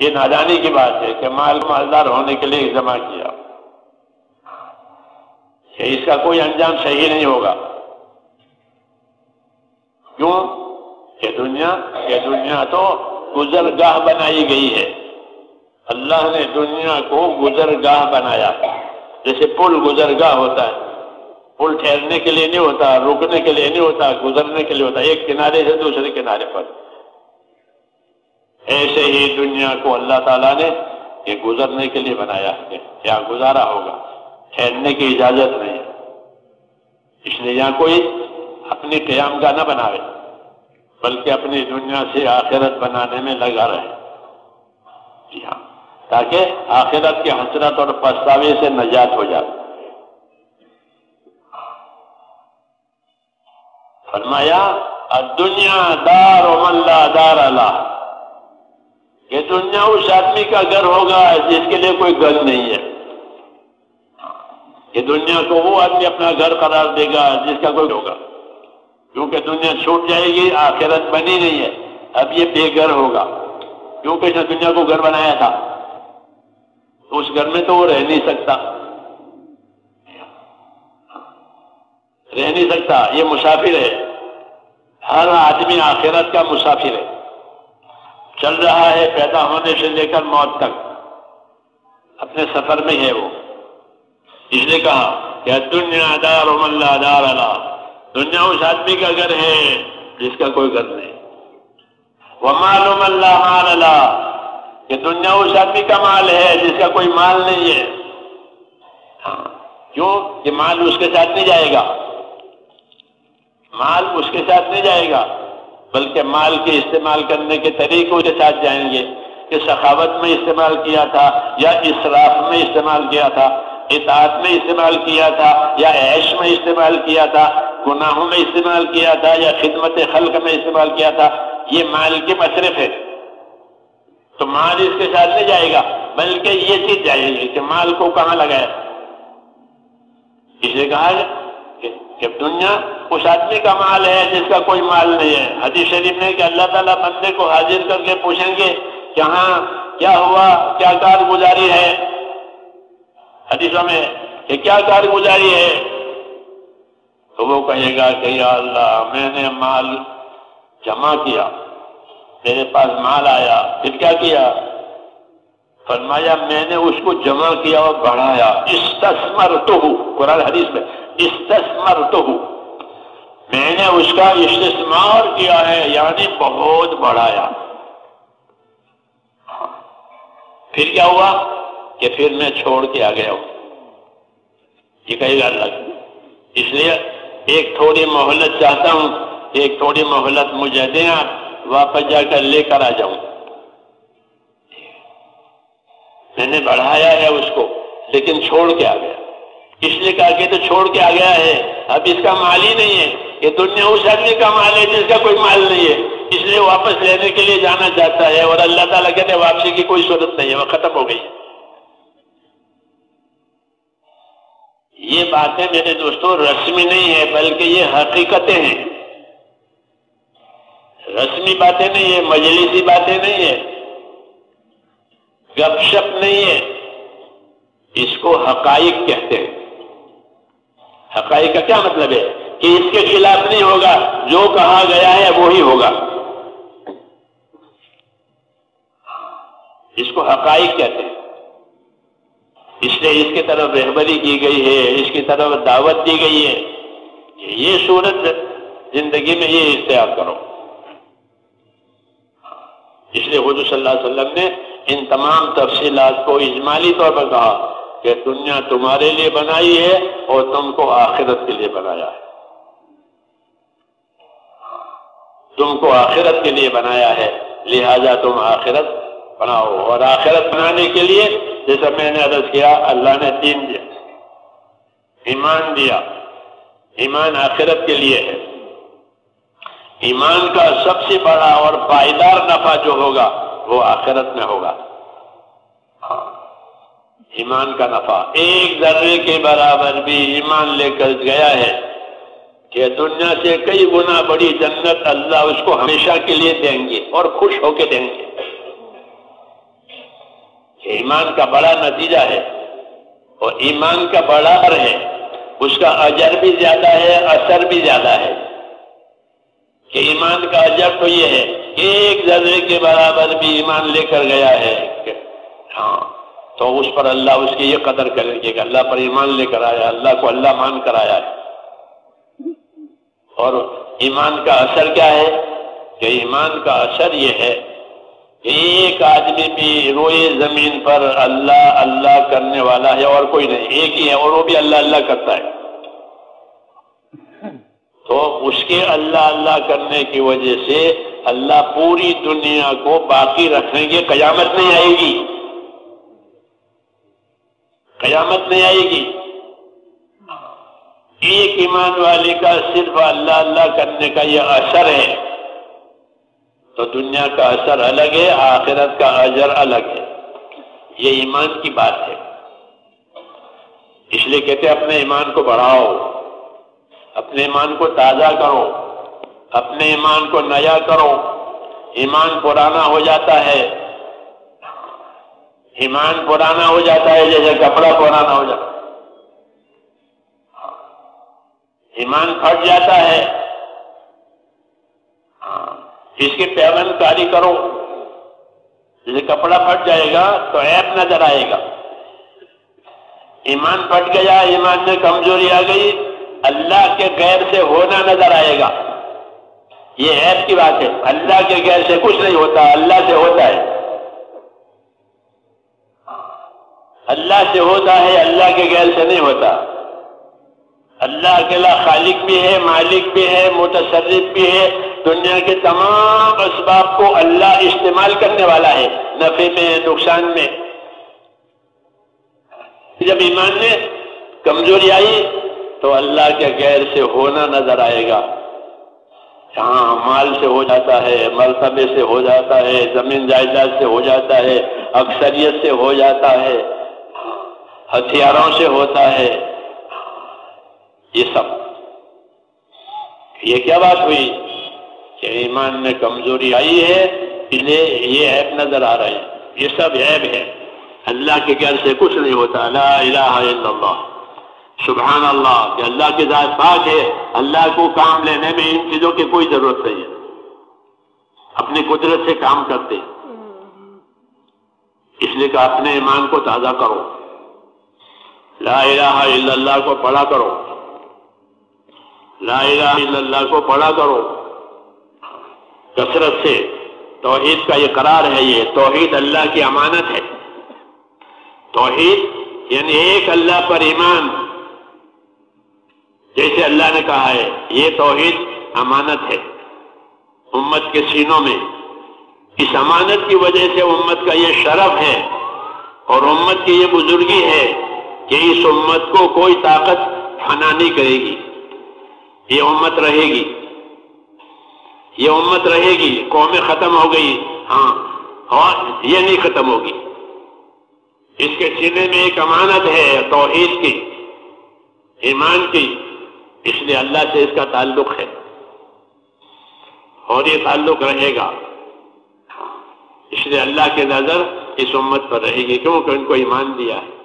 یہ نادانی کی بات ہے کہ مالدار ہونے کے لیے جمع کیا، کہ اس کا کوئی انجام صحیح نہیں ہوگا۔ کیوں؟ کہ دنیا تو گزرگاہ بنائی گئی ہے۔ اللہ نے دنیا کو گزرگاہ بنایا، جیسے پل گزرگاہ ہوتا ہے۔ پل ٹھہرنے کے لیے نہیں ہوتا، رکنے کے لیے نہیں ہوتا، گزرنے کے لیے ہوتا، ایک کنارے سے دوسرے کنارے پر۔ ایسے ہی دنیا کو اللہ تعالیٰ نے یہ گزرنے کے لیے بنایا ہے، یہاں گزارا ہوگا، ٹھہرنے کی اجازت نہیں ہے۔ اس لیے یہاں کوئی اپنی قیام گاہ نہ بناوے، بلکہ اپنی دنیا سے آخرت بنانے میں لگا رہے، جی ہاں، تاکہ آخرت کی حسرت اور پچھتاوے سے نجات ہو جائے۔ فرمایا الدنیا دار من لا دار لہ، یہ دنیا اس آدمی کا گھر ہوگا جس کے لیے کوئی گھر نہیں ہے۔ یہ دنیا کو وہ آدمی اپنا گھر قرار دے گا جس کا کوئی ہوگا، کیونکہ دنیا چھوٹ جائے گی، آخرت بنی نہیں ہے، اب یہ بے گھر ہوگا، کیونکہ اس نے دنیا کو گھر بنایا تھا، تو اس گھر میں تو وہ رہ نہیں سکتا، یہ مسافر ہے۔ ہر آدمی آخرت کا مسافر ہے، چل رہا ہے پیدا ہونے سے لے کر موت تک، اپنے سفر میں ہے وہ۔ اس لیے کہا کہ دنیا دار من لا دار لہ، دنیا اس آدمی کا گھر ہے جس کا کوئی گھر نہیں۔ ومال من لا مال لہ، کہ دنیا اس آدمی کا مال ہے جس کا کوئی مال نہیں ہے۔ ہاں، کیوں؟ کہ مال اس کے ساتھ نہیں جائے گا، مال اس کے ساتھ نہیں جائے گا، بلکہ مال کے استعمال کرنے کے طریقوں کے ساتھ جائیں گے، کہ سخاوت میں استعمال کیا تھا یا اسراف میں استعمال کیا تھا، اطاعت میں استعمال کیا تھا یا عیش میں استعمال کیا تھا، گناہوں میں استعمال کیا تھا یا خدمت خلق میں استعمال کیا تھا، یہ مال کے مصرف ہے۔ تو مال اس کے ساتھ نہیں جائے گا، بلکہ یہ چیز جائے گی کہ مال کو کہاں لگایا۔ اس لیے کہا کہ دنیا اس آدمی کا مال ہے جس کا کوئی مال نہیں ہے۔ حدیث شریف میں کہ اللہ تعالیٰ بندے کو حاضر کر کے پوچھیں گے کہ ہاں کیا ہوا، کیا کارگزاری ہے، حدیثوں میں کہ کیا کارگزاری ہے، تو وہ کہے گا کہ یا اللہ میں نے مال جمع کیا، میرے پاس مال آیا، پھر کیا کیا؟ فرمایا میں نے اس کو جمع کیا اور بڑھایا، استثمرتہ، قرآن حدیث میں استثمرتہ، میں نے اس کا استثمار کیا ہے، یعنی بہت بڑھایا۔ پھر کیا ہوا؟ کہ پھر میں چھوڑ کے آ گیا ہوں، یہ کہے گا اللہ۔ اس لیے ایک تھوڑی مہلت چاہتا ہوں، ایک تھوڑی مہلت مجھے دیں، آپ واپس جا کر لے کر آ جاؤں۔ میں نے بڑھایا ہے اس کو، لیکن چھوڑ کے آ گیا، اس لیے کہا کہ تو چھوڑ کے آ گیا ہے، اب اس کا مال ہی نہیں ہے، یہ دنیا اس آدمی کا مال ہے جس کا کوئی مال نہیں ہے، اس لیے واپس لینے کے لیے جانا چاہتا ہے، اور اللہ تعالیٰ کہتے ہیں واپسی کی کوئی صورت نہیں ہے، وہ ختم ہو گئی۔ یہ باتیں میرے دوستوں رسمی نہیں ہے، بلکہ یہ حقیقتیں ہیں، رسمی باتیں نہیں ہے، مجلسی باتیں نہیں ہے، گپ شپ نہیں ہے، اس کو حقائق کہتے ہیں۔ حقائق کا کیا مطلب ہے؟ کہ اس کے خلاف نہیں ہوگا، جو کہا گیا ہے وہی ہوگا، اس کو حقائق کہتے ہیں۔ اس لیے اس کی طرف رہبری کی گئی ہے، اس کی طرف دعوت دی گئی ہے کہ یہ صورت زندگی میں یہ اختیار کرو۔ اس لیے حضور صلی اللہ علیہ وسلم نے ان تمام تفصیلات کو اجمالی طور پر کہا کہ دنیا تمہارے لیے بنائی ہے اور تم کو آخرت کے لیے بنایا ہے، تم کو آخرت کے لیے بنایا ہے، لہذا تم آخرت بناؤ۔ اور آخرت بنانے کے لیے جیسا میں نے عرض کیا، اللہ نے دین دیا، ایمان دیا، ایمان آخرت کے لیے ہے۔ ایمان کا سب سے بڑا اور پائیدار نفع جو ہوگا وہ آخرت میں ہوگا۔ ایمان کا نفع ایک ذرے کے برابر بھی ایمان لے کر گیا ہے کہ دنیا سے کئی گنا بڑی جنت اللہ اس کو ہمیشہ کے لیے دیں گے اور خوش ہو کے دیں گے۔ ایمان کا بڑا نتیجہ ہے اور ایمان کا بڑا اثر ہے، اس کا اجر بھی زیادہ ہے، اثر بھی زیادہ ہے۔ کہ ایمان کا اجر تو یہ ہے کہ ایک ذرے کے برابر بھی ایمان لے کر گیا ہے ہاں تو اس پر اللہ اس کی یہ قدر کرے گی کہ اللہ پر ایمان لے کر آیا، اللہ کو اللہ مان کر آیا ہے۔ اور ایمان کا اثر کیا ہے کہ ایمان کا اثر یہ ہے کہ ایک آدمی بھی روئے زمین پر اللہ اللہ کرنے والا ہے اور کوئی نہیں، ایک ہی ہے اور وہ بھی اللہ اللہ کرتا ہے، تو اس کے اللہ اللہ کرنے کی وجہ سے اللہ پوری دنیا کو باقی رکھیں گے، قیامت نہیں آئے گی، قیامت نہیں آئے گی۔ ایک ایمان والے کا صرف اللہ اللہ کرنے کا یہ اثر ہے تو دنیا کا اثر الگ ہے، آخرت کا اجر الگ ہے۔ یہ ایمان کی بات ہے، اس لیے کہتے ہیں اپنے ایمان کو بڑھاؤ، اپنے ایمان کو تازہ کرو، اپنے ایمان کو نیا کرو۔ ایمان پرانا ہو جاتا ہے، ایمان پرانا ہو جاتا ہے جیسے کپڑا پرانا ہو جاتا ہے، ایمان پھٹ جاتا ہے، اس کی پیوند کاری کرو، جیسے کپڑا پھٹ جائے گا تو عیب نظر آئے گا۔ ایمان پھٹ گیا، ایمان میں کمزوری آ گئی، اللہ کے غیر سے ہونا نظر آئے گا، یہ عیب کی بات ہے۔ اللہ کے غیر سے کچھ نہیں ہوتا، اللہ سے ہوتا ہے، اللہ سے ہوتا ہے، اللہ کے غیر سے نہیں ہوتا۔ اللہ اکیلا خالق بھی ہے، مالک بھی ہے، متصرف بھی ہے، دنیا کے تمام اسباب کو اللہ استعمال کرنے والا ہے، نفع میں نقصان میں۔ جب ایمان میں کمزوری آئی تو اللہ کے غیر سے ہونا نظر آئے گا، ہاں مال سے ہو جاتا ہے، مرتبے سے ہو جاتا ہے، زمین جائیداد سے ہو جاتا ہے، اکثریت سے ہو جاتا ہے، ہتھیاروں سے ہوتا ہے، یہ سب۔ یہ کیا بات ہوئی کہ ایمان میں کمزوری آئی ہے، اس لیے یہ عیب نظر آ رہے ہیں، یہ سب عیب ہے، اللہ کے غیر سے کچھ نہیں ہوتا۔ لا الہ الا اللہ، سبحان اللہ، کہ اللہ کی ذات پاک ہے، اللہ کو کام لینے میں ان چیزوں کی کوئی ضرورت نہیں ہے، اپنی قدرت سے کام کرتے، اس لیے کہ اپنے ایمان کو تازہ کرو، لا الہ الا اللہ کو پڑھا کرو، لا الہ الا اللہ کو پڑھا کرو کثرت سے۔ توحید کا یہ قرار ہے، یہ توحید اللہ کی امانت ہے، توحید یعنی ایک اللہ پر ایمان، جیسے اللہ نے کہا ہے یہ توحید امانت ہے امت کے سینوں میں۔ اس امانت کی وجہ سے امت کا یہ شرف ہے اور امت کی یہ بزرگی ہے کہ اس امت کو کوئی طاقت فنا نہیں کرے گی، یہ امت رہے گی، یہ امت رہے گی۔ قومیں ختم ہو گئی ہاں، اور یہ نہیں ختم ہوگی، اس کے سینے میں ایک امانت ہے توحید کی، ایمان کی، اس لیے اللہ سے اس کا تعلق ہے اور یہ تعلق رہے گا، اس لیے اللہ کی نظر اس امت پر رہے گی کیونکہ ان کو ایمان دیا ہے۔